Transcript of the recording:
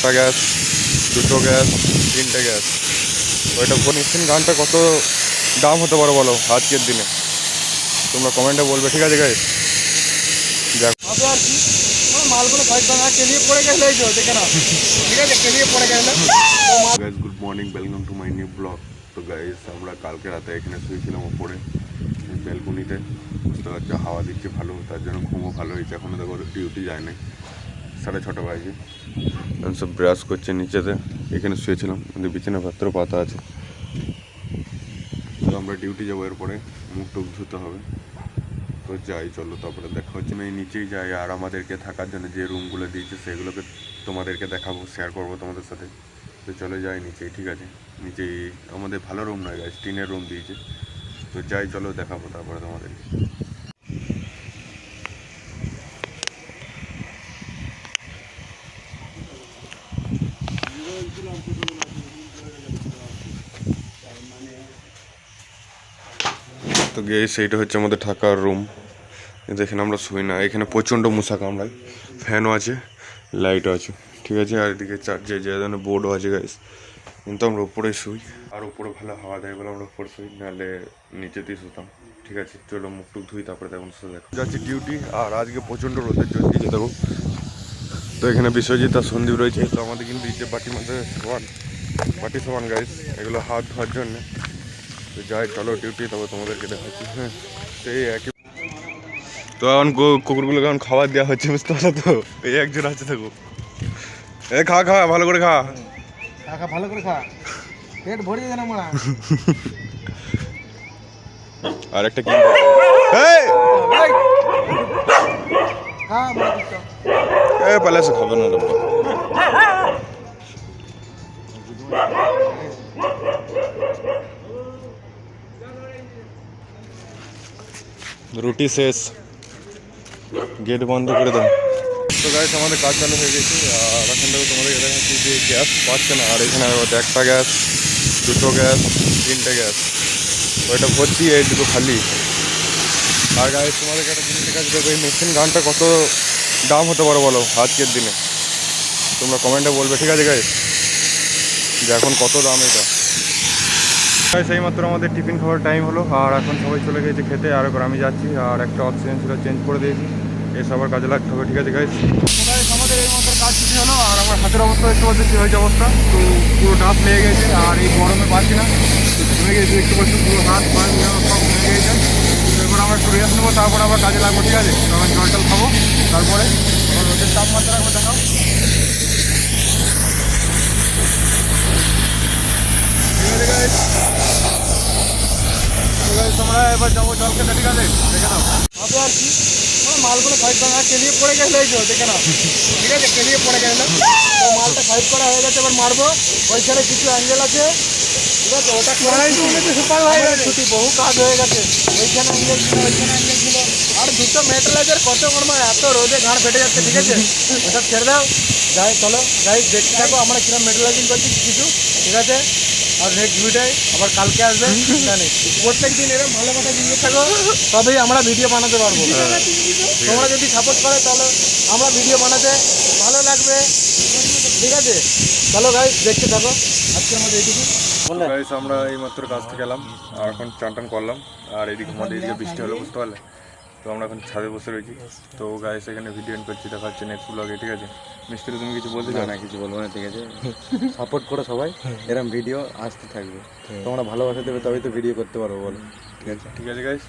একটা গ্যাস, দুটো গ্যাস, তিনটে গ্যাস। ওইটা মেশিন গানটা কত দাম হতে পারে বলো আজকের দিনে, তোমরা কমেন্টে বলবে, ঠিক আছে গাইস? হবে আর কি, মালগুলো থাকবে না, কেলিয়ে পড়ে গেলে এই তো দেখে না, ঠিক আছে, কেলিয়ে পড়ে গেলে। Guys good morning, welcome to my new blog. তো গাইস আমরা কালকে রাতে এখানে শুয়েছিলাম ওপরে ব্যালকনিতে, বুঝতে পারছো হাওয়া দিচ্ছে ভালো, তার জন্য ঘুমও ভালো হয়েছে। এখনও দেখো ডিউটি যায় নাই, 6:30 বাজে। আমি সব ব্রাশ করছে নিচেতে, এখানে শুয়েছিলাম, কিন্তু বিছানা পাত্র পাতা আছে। তো আমরা ডিউটি যাবো, এরপরে মুখ টুক ধুতে হবে। তো যাই, চলো তারপরে দেখা হচ্ছে। আমি নিচেই যাই, আর আমাদেরকে থাকার জন্য যে রুমগুলো দিয়েছে সেগুলোকে তোমাদেরকে দেখাবো, শেয়ার করবো তোমাদের সাথে। তো চলে যাই নিচেই, ঠিক আছে? নিচেই আমাদের ভালো রুম নয় গাইস, টিনের রুম দিয়েছে। তো যাই, চলো দেখাবো তারপরে তোমাদেরকে। তো গাইস এইটা হচ্ছে আমাদের থাকার রুম, কিন্তু এখানে আমরা শুই না, এখানে প্রচণ্ড মশা কামড়ায়। ফ্যানও আছে, লাইটও আছে, ঠিক আছে? আর এদিকে চার্জে যে ধরনের বোর্ডও আছে গাইস, কিন্তু আমরা উপরে শুই। আর উপরে ভালো হাওয়া দেয় বলে আমরা উপরে শুই, নাহলে নিচেতেই শুতাম, ঠিক আছে? চলো মুখ টুক ধুই, তারপরে তখন শুয়ে দেখো যাচ্ছি ডিউটি। আর আজকে প্রচণ্ড রোদের জন্য দিয়েছে দেখো। তো এখানে বিশ্বজিৎ আর সন্দীপ রয়েছে। তো আমাদের কিন্তু এই যে বাটির মধ্যে বাটি সমান গাইস, এগুলো হাত ধোয়ার জন্য। তো যাই, চলো ডিউটি, তবে তোমাদেরকে দেখাচ্ছি। হ্যাঁ, সেই একই। তো এখন কুকুরগুলোকে এখন খাবার দেওয়া হচ্ছে, বুঝতে পারছো তো? এই একজন আছে দেখো, এ খা খা ভালো করে খা, খা ভালো করে খা, পেট ভরিয়ে দেন আমরা। আর একটা কি এ পালে সে খাবে না ডব্বা। রুটি শেষ, গেট বন্ধ করে দাও। তো গাইস আমাদের কাজ চালু হয়ে গেছে। আর এখন দেখো তোমাদের দেখাচ্ছি যে গ্যাস পাচ্ছে না। আর এখানে একটা গ্যাস, দুটো গ্যাস, তিনটে গ্যাস, ওইটা ভর্তি, এই দুটো খালি। আর গাইস তোমাদেরকে একটা জিনিস দেখাচ্ছি, দেখো এই মেশিন গানটা কত দাম হতে পারে বলো আজকের দিনে, তোমরা কমেন্টে বলবে, ঠিক আছে গাইস? যে এখন কত দাম এটা। সেই মাত্র আমাদের টিফিন খাওয়ার টাইম হলো, আর এখন সবাই চলে গেছে খেতে। আর এবার আমি যাচ্ছি, আর একটা অক্সিজেন ছিল চেঞ্জ করে দিয়েছি, এসে আবার কাজে লাগতে হবে, ঠিক আছে গাইস? আমাদের এই মাত্র কাজ শেষ হলো, আর আমার হাতের অবস্থা দেখতে পাচ্ছি কী হয়েছে অবস্থা। তো পুরো ডাব লেগে গেছে, আর এই গরমে পাচ্ছি না, ঘুরে গেছে দেখতে পাচ্ছি, পুরো হাত পা সব ভেঙে গেছে। তো এবার আমরা একটু রেস্ট নেবো, তারপর আবার কাজে লাগবো, ঠিক আছে? তখন জল টল খাবো, তারপরে আবার রোদের তাপমাত্রা একবার দেখাও। ঠিক আছে গাইস, তোমরা এবার যাবো জল খেতে, ঠিক আছে? দেখে নাও হবে আর কি, মালগুলো থাকবে না, কেলিয়ে পড়ে গেলে এই তো দেখে না, ঠিক আছে, কেলিয়ে পড়ে গেলে। তো মালটা সাইড করা হয়ে গেছে, এবার মারবো। ওইখানে কিছু অ্যাঙ্গেল আছে, ঠিক আছে, ওটা ছুটি বহু কাজ হয়ে গেছে। ওইখানে অ্যাঙ্গেল ছিল, ওইখানে অ্যাঙ্গেল ছিল, আর দুটো মেটালাইজার কত করবো, এত রোদে ঘাড় ফেটে যাচ্ছে, ঠিক আছে? ওটা ছেড়ে দাও, যাই চলো গাইস, দেখতে থাকো আমরা কিরকম মেটালাইজিং করছি কিছু, ঠিক আছে? আর নেক্সট ভিডিও আবার কালকে আসবে, জানি প্রত্যেক দিন এরকম ভালো কথা জিনিস থাকো, তবেই আমরা ভিডিও বানাতে পারবো। তোমরা যদি সাপোর্ট করে তাহলে আমরা ভিডিও বানাতে ভালো লাগবে, ঠিক আছে? চলো গাইস, দেখতে থাকো, আজকে আমাদের এইটুকু। গাইস আমরা এই মাত্র কাজ থেকে এলাম, আর এখন চান টান করলাম। আর এদিকে আমাদের এদিকে বৃষ্টি হলো, বুঝতে পারলে? তো আমরা এখন ছাদে বসে রয়েছি। তো গাইস এখানে ভিডিও এন্ড করছি, দেখা হচ্ছে নেক্সট ব্লগে, ঠিক আছে? মিস্ত্রি তুমি কিছু বলতে চাও? না, কিছু বলবো না, ঠিক আছে? সাপোর্ট করো সবাই, এরকম ভিডিও আসতে থাকবে। তোমরা ভালোবাসা দেবে তবেই তো ভিডিও করতে পারবো, বলো? ঠিক আছে? ঠিক আছে গাইস।